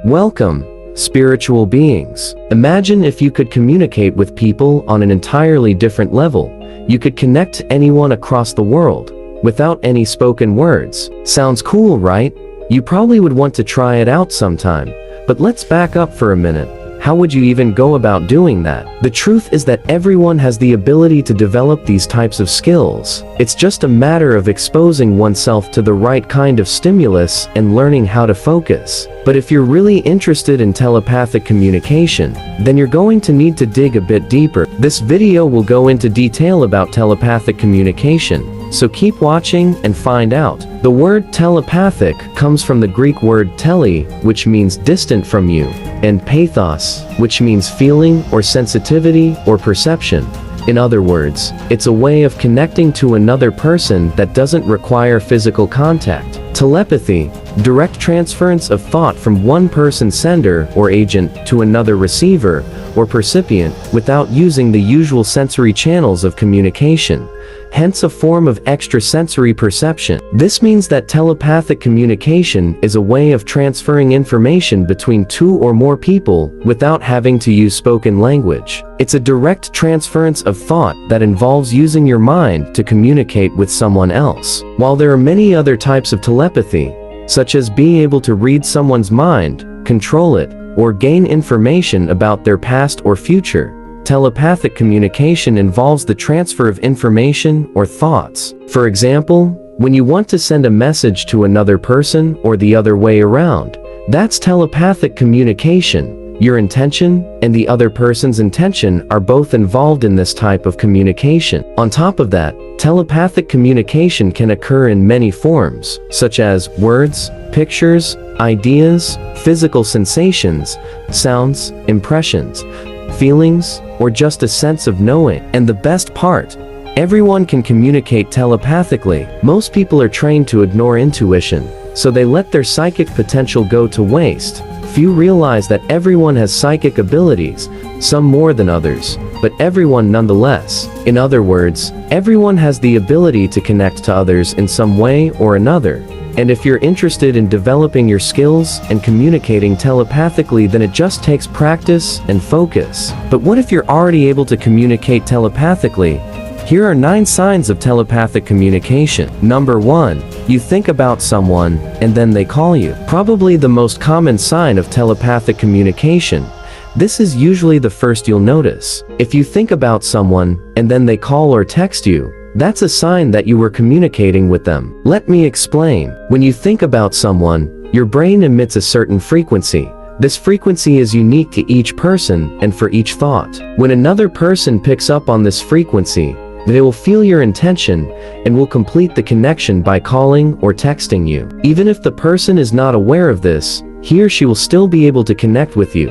Welcome, spiritual beings. Imagine if you could communicate with people on an entirely different level. You could connect to anyone across the world, without any spoken words. Sounds cool, right? You probably would want to try it out sometime. But let's back up for a minute. How would you even go about doing that? The truth is that everyone has the ability to develop these types of skills. It's just a matter of exposing oneself to the right kind of stimulus and learning how to focus. But if you're really interested in telepathic communication, then you're going to need to dig a bit deeper. This video will go into detail about telepathic communication, so keep watching and find out. The word telepathic comes from the Greek word tele, which means distant from you, and pathos, which means feeling or sensitivity or perception. In other words, it's a way of connecting to another person that doesn't require physical contact. Telepathy, direct transference of thought from one person's sender or agent to another receiver or percipient without using the usual sensory channels of communication, hence a form of extrasensory perception. This means that telepathic communication is a way of transferring information between two or more people without having to use spoken language. It's a direct transference of thought that involves using your mind to communicate with someone else. While there are many other types of telepathy, such as being able to read someone's mind, control it, or gain information about their past or future, telepathic communication involves the transfer of information or thoughts. For example, when you want to send a message to another person or the other way around, that's telepathic communication. Your intention and the other person's intention are both involved in this type of communication. On top of that, telepathic communication can occur in many forms, such as words, pictures, ideas, physical sensations, sounds, impressions, feelings, or just a sense of knowing. And the best part, everyone can communicate telepathically. Most people are trained to ignore intuition, so they let their psychic potential go to waste. Few realize that everyone has psychic abilities, some more than others, but everyone nonetheless. In other words, everyone has the ability to connect to others in some way or another. And if you're interested in developing your skills and communicating telepathically, then it just takes practice and focus. But what if you're already able to communicate telepathically? Here are 9 signs of telepathic communication. Number 1. You think about someone, and then they call you. Probably the most common sign of telepathic communication. This is usually the first you'll notice. If you think about someone, and then they call or text you, that's a sign that you were communicating with them. Let me explain. When you think about someone, your brain emits a certain frequency. This frequency is unique to each person and for each thought. When another person picks up on this frequency, they will feel your intention and will complete the connection by calling or texting you. Even if the person is not aware of this, he or she will still be able to connect with you.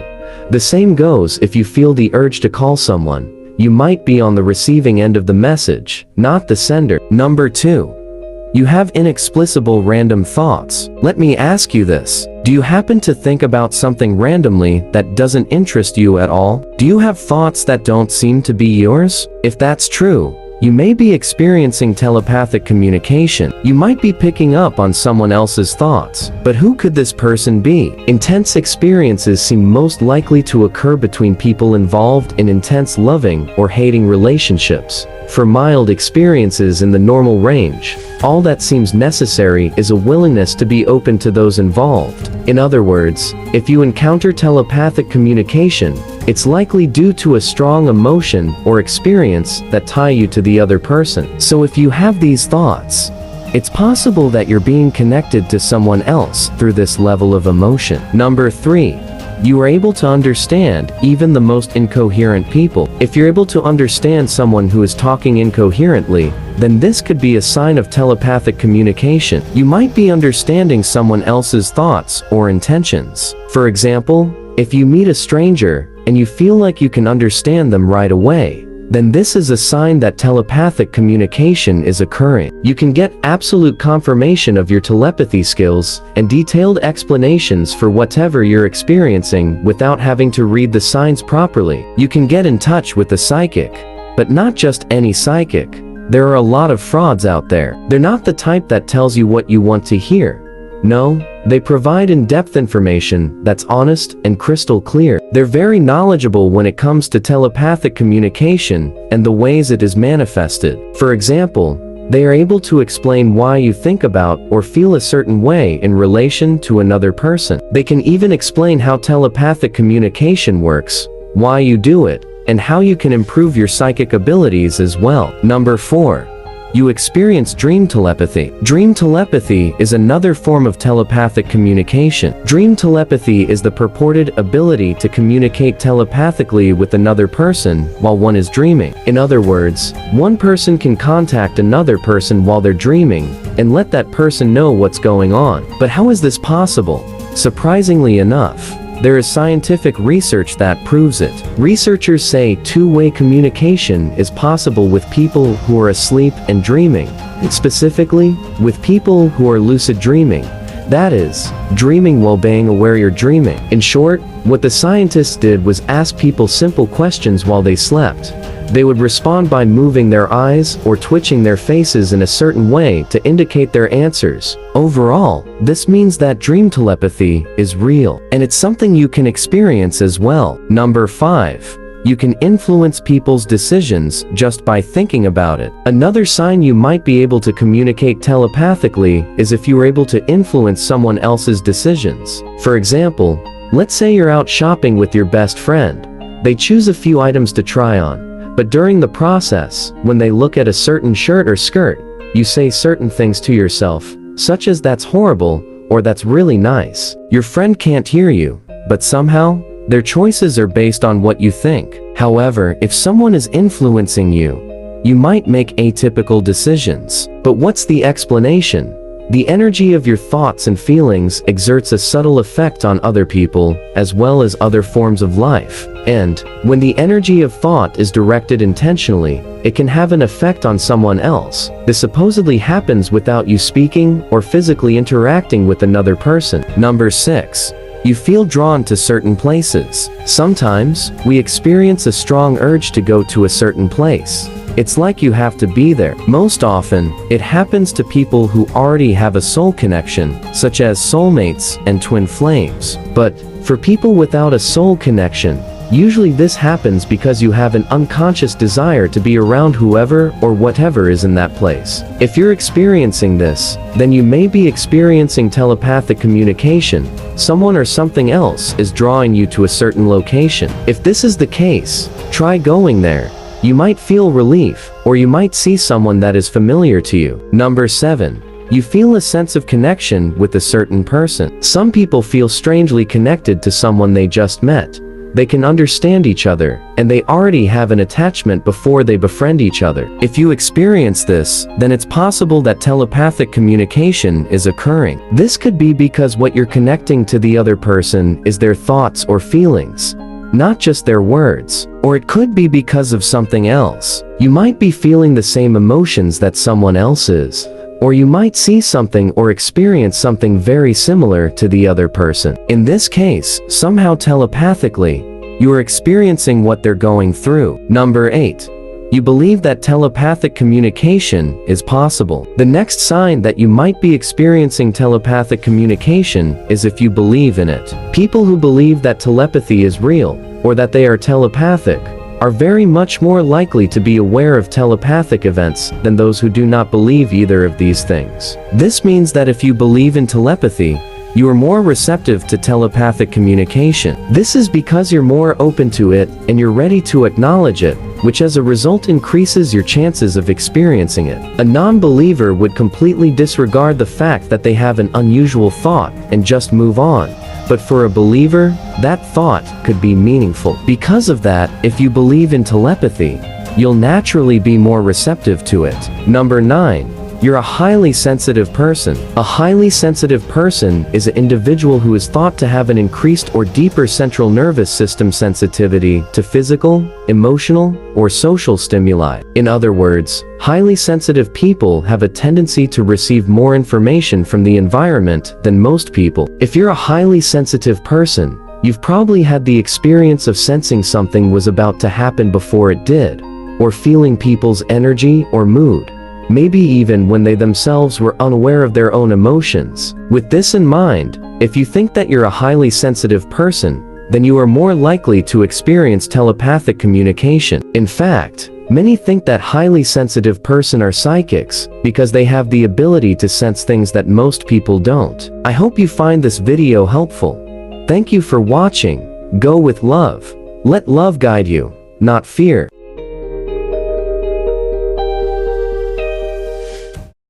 The same goes if you feel the urge to call someone. You might be on the receiving end of the message, not the sender. Number 2. You have inexplicable random thoughts. Let me ask you this. Do you happen to think about something randomly that doesn't interest you at all? Do you have thoughts that don't seem to be yours? If that's true, you may be experiencing telepathic communication. You might be picking up on someone else's thoughts. But who could this person be? Intense experiences seem most likely to occur between people involved in intense loving or hating relationships. For mild experiences in the normal range, all that seems necessary is a willingness to be open to those involved. In other words, if you encounter telepathic communication, it's likely due to a strong emotion or experience that tie you to the other person. So if you have these thoughts, it's possible that you're being connected to someone else through this level of emotion. Number 3. You are able to understand even the most incoherent people. If you're able to understand someone who is talking incoherently, then this could be a sign of telepathic communication. You might be understanding someone else's thoughts or intentions. For example, if you meet a stranger and you feel like you can understand them right away, then this is a sign that telepathic communication is occurring. You can get absolute confirmation of your telepathy skills and detailed explanations for whatever you're experiencing without having to read the signs properly. You can get in touch with the psychic, but not just any psychic. There are a lot of frauds out there. They're not the type that tells you what you want to hear. No, they provide in-depth information that's honest and crystal clear. They're very knowledgeable when it comes to telepathic communication and the ways it is manifested. For example, they are able to explain why you think about or feel a certain way in relation to another person. They can even explain how telepathic communication works, why you do it, and how you can improve your psychic abilities as well. Number 4. You experience dream telepathy. Dream telepathy is another form of telepathic communication. Dream telepathy is the purported ability to communicate telepathically with another person while one is dreaming. In other words, one person can contact another person while they're dreaming and let that person know what's going on. But how is this possible? Surprisingly enough, there is scientific research that proves it. Researchers say two-way communication is possible with people who are asleep and dreaming, specifically with people who are lucid dreaming. That is, dreaming while being aware you're dreaming. In short, what the scientists did was ask people simple questions while they slept. They would respond by moving their eyes or twitching their faces in a certain way to indicate their answers. Overall, this means that dream telepathy is real, and it's something you can experience as well. Number 5. You can influence people's decisions just by thinking about it. Another sign you might be able to communicate telepathically is if you are able to influence someone else's decisions. For example, let's say you're out shopping with your best friend. They choose a few items to try on. But during the process, when they look at a certain shirt or skirt, you say certain things to yourself, such as "that's horrible" or "that's really nice." Your friend can't hear you, but somehow, their choices are based on what you think. However, if someone is influencing you, you might make atypical decisions. But what's the explanation? The energy of your thoughts and feelings exerts a subtle effect on other people, as well as other forms of life. And, when the energy of thought is directed intentionally, it can have an effect on someone else. This supposedly happens without you speaking or physically interacting with another person. Number 6. You feel drawn to certain places. Sometimes, we experience a strong urge to go to a certain place. It's like you have to be there. Most often, it happens to people who already have a soul connection, such as soulmates and twin flames. But, for people without a soul connection, usually this happens because you have an unconscious desire to be around whoever or whatever is in that place. If you're experiencing this, then you may be experiencing telepathic communication. Someone or something else is drawing you to a certain location. If this is the case, try going there. You might feel relief, or you might see someone that is familiar to you. Number 7. You feel a sense of connection with a certain person. Some people feel strangely connected to someone they just met. They can understand each other, and they already have an attachment before they befriend each other. If you experience this, then it's possible that telepathic communication is occurring. This could be because what you're connecting to the other person is their thoughts or feelings, not just their words. Or it could be because of something else. You might be feeling the same emotions that someone else is. Or you might see something or experience something very similar to the other person. In this case, somehow telepathically, you are experiencing what they're going through. Number 8. You believe that telepathic communication is possible. The next sign that you might be experiencing telepathic communication is if you believe in it. People who believe that telepathy is real, or that they are telepathic, are very much more likely to be aware of telepathic events than those who do not believe either of these things. This means that if you believe in telepathy, you are more receptive to telepathic communication. This is because you're more open to it and you're ready to acknowledge it, which as a result increases your chances of experiencing it. A non-believer would completely disregard the fact that they have an unusual thought and just move on. But for a believer, that thought could be meaningful. Because of that, if you believe in telepathy, you'll naturally be more receptive to it. Number 9. You're a highly sensitive person. A highly sensitive person is an individual who is thought to have an increased or deeper central nervous system sensitivity to physical, emotional, or social stimuli. In other words, highly sensitive people have a tendency to receive more information from the environment than most people. If you're a highly sensitive person, you've probably had the experience of sensing something was about to happen before it did, or feeling people's energy or mood. maybe even when they themselves were unaware of their own emotions. With this in mind, if you think that you're a highly sensitive person, then you are more likely to experience telepathic communication. In fact, many think that highly sensitive person are psychics because they have the ability to sense things that most people don't. I hope you find this video helpful. Thank you for watching. Go with love. Let love guide you, not fear.